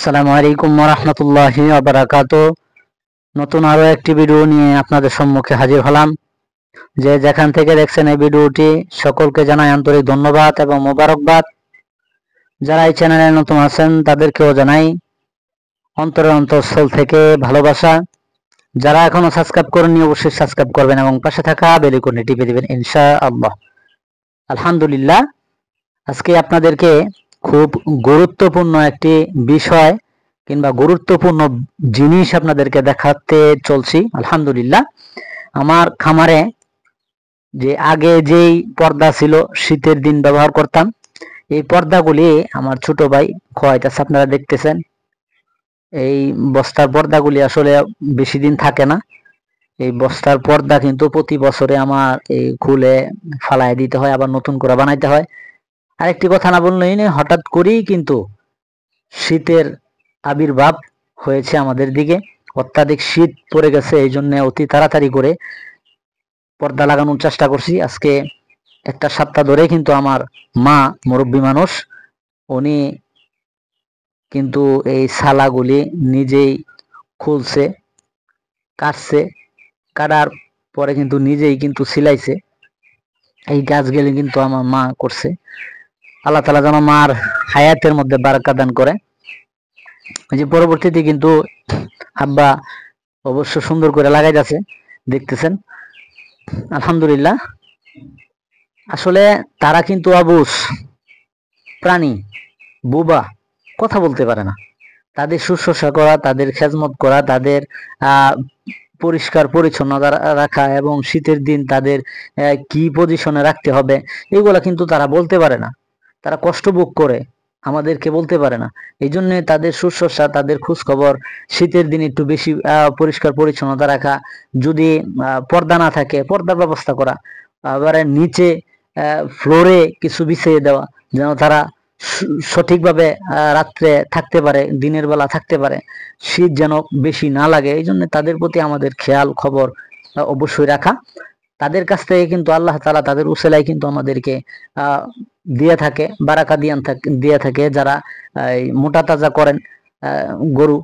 আসসালামু আলাইকুম ওয়া রাহমাতুল্লাহি ওয়া বারাকাতুহু। নতুন আরো একটি ভিডিও নিয়ে আপনাদের সম্মুখে হাজির হলাম। যে যেখান থেকে দেখছেন এই ভিডিওটি, সকলকে জানাই আন্তরিক ধন্যবাদ এবং মোবারকবাদ। যারা এই চ্যানেলে নতুন আছেন তাদেরকেও জানাই অন্তরের অন্তঃস্থল থেকে ভালোবাসা। যারা এখনো সাবস্ক্রাইব করেননি অবশ্যই সাবস্ক্রাইব করবেন এবং পাশে থাকা বেল আইকনটি টিপে দিবেন ইনশাআল্লাহ। আলহামদুলিল্লাহ, আজকে আপনাদেরকে খুব গুরুত্বপূর্ণ একটি বিষয় কিংবা গুরুত্বপূর্ণ জিনিস আপনাদেরকে দেখাতে চলছি। আলহামদুলিল্লাহ, আমার খামারে যে আগে যেই পর্দা ছিল শীতের দিন ব্যবহার করতাম, এই পর্দাগুলি আমার ছোট ভাই খোয়াইতেছে। আপনারা দেখতেছেন এই বস্তার পর্দাগুলি আসলে বেশি দিন থাকে না। এই বস্তার পর্দা কিন্তু প্রতি বছরে আমার এই খুলে ফালাই দিতে হয়, আবার নতুন করে বানাইতে হয়। আরেকটি কথা না বললেই নেই, হঠাৎ করেই কিন্তু শীতের আবির্ভাব হয়েছে আমাদের দিকে। অত্যাধিক শীত পড়ে গেছে, এই জন্য অতি তাড়াতাড়ি করে পর্দা লাগানোর চেষ্টা করছি। আজকে একটা সপ্তাহ ধরে কিন্তু আমার মা, মুরব্বী মানুষ, উনি কিন্তু এই সালাগুলি নিজেই খুলছে, কাটছে, কাটার পরে কিন্তু নিজেই কিন্তু সিলাইছে। এই গাছগুলি কিন্তু আমার মা করছে। আল্লাহ তাআলা যেন মার হায়াতের মধ্যে বারাকা দান করে। যে পরবর্তীতে কিন্তু আব্বা অবশ্য সুন্দর করে লাগাই যাচ্ছে, দেখতেছেন। আলহামদুলিল্লাহ, আসলে তারা কিন্তু অবুঝ প্রাণী, বুবা, কথা বলতে পারে না। তাদের শুশ্রূষা করা, তাদের খেজমত করা, তাদের পরিষ্কার পরিচ্ছন্নতা রাখা এবং শীতের দিন তাদের কি পজিশনে রাখতে হবে এগুলা কিন্তু তারা বলতে পারে না। তারা কষ্ট ভোগ করে, আমাদেরকে বলতে পারে না। এই জন্য তাদের শুশ্রূষা, তাদের খোঁজ খবর, শীতের দিন একটু বেশি পরিষ্কার পরিচ্ছন্নতা রাখা, যদি পর্দা না থাকে পর্দার ব্যবস্থা করা, আবার নিচে ফ্লোরে কিছু বিছিয়ে দেওয়া, যেন তারা সঠিকভাবে রাত্রে থাকতে পারে, দিনের বেলা থাকতে পারে, শীত যেন বেশি না লাগে। এই জন্য তাদের প্রতি আমাদের খেয়াল খবর অবশ্যই রাখা। তাদের কাছ থেকে কিন্তু আল্লাহ তাআলা তাদের উসিলায় কিন্তু আমাদেরকে দিয়ে থাকে, বারাকা দিয়ে থাকে। যারা মোটা তাজা করেন গরু,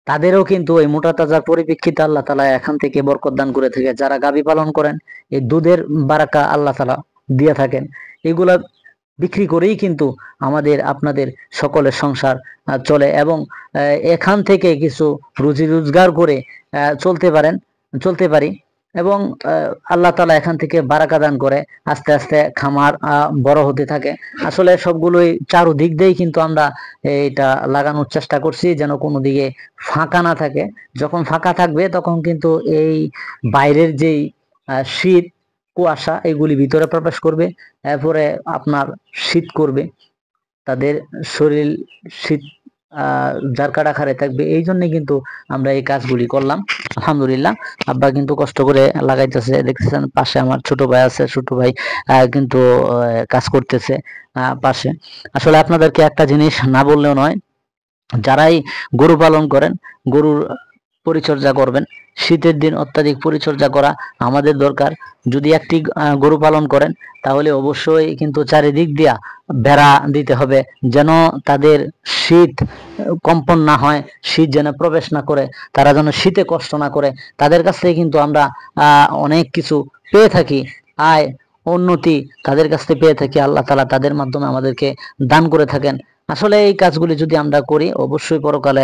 তাদেরও কিন্তু এই মোটা তাজার পরিপ্রেক্ষিতে আল্লাহ তাআলা এখান থেকে বরকত দান করে থাকে। যারা গাভী পালন করেন, এই দুধের বারাকা আল্লাহ তাআলা দিয়ে থাকেন। এগুলা বিক্রি করেই কিন্তু আমাদের আপনাদের সকলের সংসার চলে এবং এখান থেকে কিছু রুজি রোজগার করে চলতে পারি এবং আল্লাহ তাআলা এখান থেকে বারাকা দান করে আস্তে আস্তে খামার বড় হতে থাকে। আসলে সবগুলোই চারদিক দিয়েই কিন্তু আমরা এটা লাগানোর চেষ্টা করছি, যেন কোনো দিকে ফাঁকা না থাকে। যখন ফাঁকা থাকবে তখন কিন্তু এই বাইরের যেই শীত, কুয়াশা, এগুলি ভিতরে প্রবেশ করবে, এরপরে আপনার শীত করবে, তাদের শরীর শীত জারকার আকারে থাকবে। এই জন্য কিন্তু আমরা এই কাজগুলি করলাম। আলহামদুলিল্লাহ, আব্বা কিন্তু কষ্ট করে লাগাইতেছে, দেখতেছেন। পাশে আমার ছোট ভাই আছে, ছোট ভাই কিন্তু কাজ করতেছে পাশে। আসলে আপনাদেরকে একটা জিনিস না বললেও নয়, যারাই গরু পালন করেন, গরুর পরিচর্যা করবেন। শীতের দিন অত্যাধিক পরিচর্যা করা আমাদের দরকার। যদি একটি গরু পালন করেন তাহলে অবশ্যই কিন্তু চারিদিক দিয়া বেড়া দিতে হবে, যেন তাদের শীত কম্পন না হয়, শীত যেন প্রবেশ না করে, তারা যেন শীতে কষ্ট না করে। তাদের কাছ থেকে কিন্তু আমরা অনেক কিছু পেয়ে থাকি, আয় উন্নতি তাদের কাছ থেকে পেয়ে থাকি। আল্লাহ তাআলা তাদের মাধ্যমে আমাদেরকে দান করে থাকেন। আসলে এই কাজগুলি যদি আমরা করি অবশ্যই পরকালে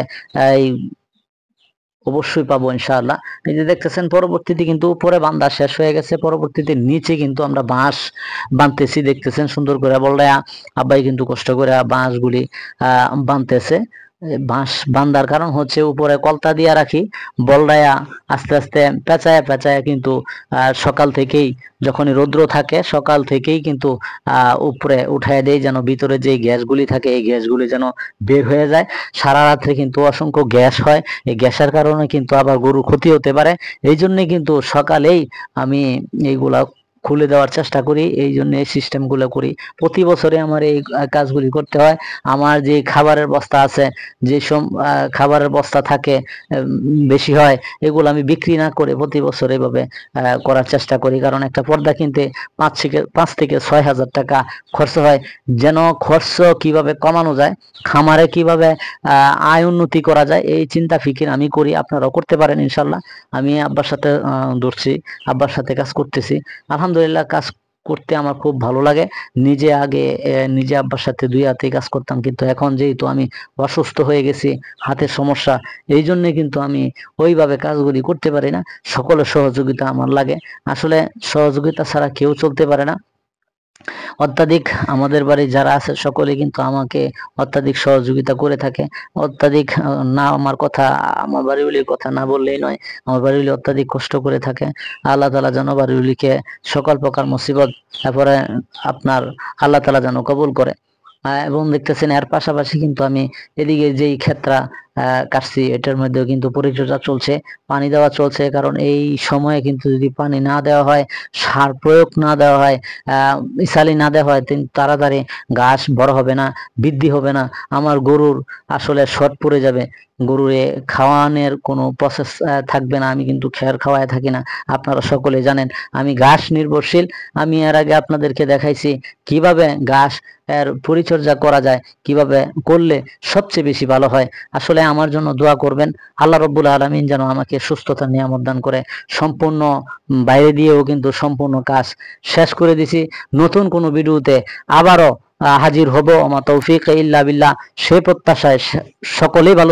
অবশ্যই পাবো ইনশাআল্লাহ। এই যে দেখতেছেন, পরবর্তীতে কিন্তু উপরে বান্ধা শেষ হয়ে গেছে, পরবর্তীতে নিচে কিন্তু আমরা বাঁশ বাঁধতেছি। দেখতেছেন সুন্দর করে বলডায়া আব্বাই কিন্তু কষ্ট করে বাঁশগুলি বাঁধতেছে। বাঁশ বান্ধার কারণ হচ্ছে উপরে কলতা দিয়ে রাখি, বলডায়া আস্তে আস্তে পেঁচায়া পেঁচায়া কিন্তু সকাল থেকেই, যখনই রৌদ্র থাকে সকাল থেকেই কিন্তু উপরে উঠায় দেয়, যেন ভিতরে যে গ্যাসগুলি থাকে এই গ্যাসগুলি যেন বের হয়ে যায়। সারা রাত্রে কিন্তু অসংখ্য গ্যাস হয়, এই গ্যাসের কারণে কিন্তু আবার গরুর ক্ষতি হতে পারে। এই জন্যে কিন্তু সকালেই আমি এইগুলা খুলে দেওয়ার চেষ্টা করি, এই জন্য এই সিস্টেমগুলো করি। প্রতি বছরে আমার এই কাজগুলি করতে হয়। আমার যে খাবারের বস্তা আছে, যে সব খাবারের বস্তা থাকে বেশি হয়, এগুলো আমি বিক্রি না করে প্রতি বছর এভাবে করার চেষ্টা করি। কারণ একটা পর্দা কিনতে 5 থেকে 6 হাজার টাকা খরচ হয়। যেন খরচ কিভাবে কমানো যায়, খামারে কিভাবে আয় উন্নতি করা যায়, এই চিন্তা ফিকির আমি করি। আপনারাও করতে পারেন ইনশাল্লাহ। আমি আব্বার সাথে ধরছি, আব্বার সাথে কাজ করতেছি। আলহামদুলিল্লাহ, কাজ করতে আমার খুব ভালো লাগে। নিজে আগে নিজে আব্বার সাথে 2 হাতে কাজ করতাম, কিন্তু এখন যেহেতু আমি অসুস্থ হয়ে গেছি, হাতের সমস্যা, এই জন্য কিন্তু আমি ওইভাবে কাজগুলি করতে পারি না। সকলের সহযোগিতা আমার লাগে। আসলে সহযোগিতা ছাড়া কেউ চলতে পারে না। অত্যাধিক আমাদের বাড়ি যারা আছে সকলে কিন্তু আমাকে অত্যাধিক সহযোগিতা করে থাকে। অত্যাধিক না, আমার বাড়িওয়ালির কথা না বললেই নয়। আমার বাড়িওয়ালি অত্যাধিক কষ্ট করে থাকে। আল্লাহ তাআলা যেন বাড়িওয়ালিকে সকল প্রকার মুসিবত তারপরে আপনার আল্লাহ তাআলা যেন কবুল করে। এবং দেখতেছেন এর পাশাপাশি কিন্তু আমি এদিকে যেই ক্ষেত্রা কাটছি, এটার মধ্যেও কিন্তু পরিচর্যা চলছে, পানি দেওয়া চলছে। কারণ এই সময়ে কিন্তু যদি পানি না দেওয়া হয়, সার প্রয়োগ না দেওয়া হয়, ইসালি না দেওয়া হয়, তাড়াতাড়ি ঘাস বড় হবে না, বৃদ্ধি হবে না। আমার গরুর আসলে শর্ট পড়ে যাবে, গরুরে খাওয়ানোর কোনো প্রসেস থাকবে না। আমি কিন্তু খের খাওয়ায় থাকি না, আপনারা সকলে জানেন আমি ঘাস নির্ভরশীল। আমি এর আগে আপনাদেরকে দেখাইছি কিভাবে ঘাস এর পরিচর্যা করা যায়, কিভাবে করলে সবচেয়ে বেশি ভালো হয়। আসলে আমার জন্য দোয়া করবেন, আল্লাহ রব্বুল আলামিন যেন আমাকে সুস্থতা নিয়ামত দান করে। সম্পূর্ণ বাইরে দিয়েও কিন্তু সম্পূর্ণ কাজ শেষ করে দিছি। নতুন কোনো ভিডিওতে আবারও হাজির হব। আমা তৌফিক ইল্লা বিল্লাহ, সে প্রত্যাশায় সকলেই ভালো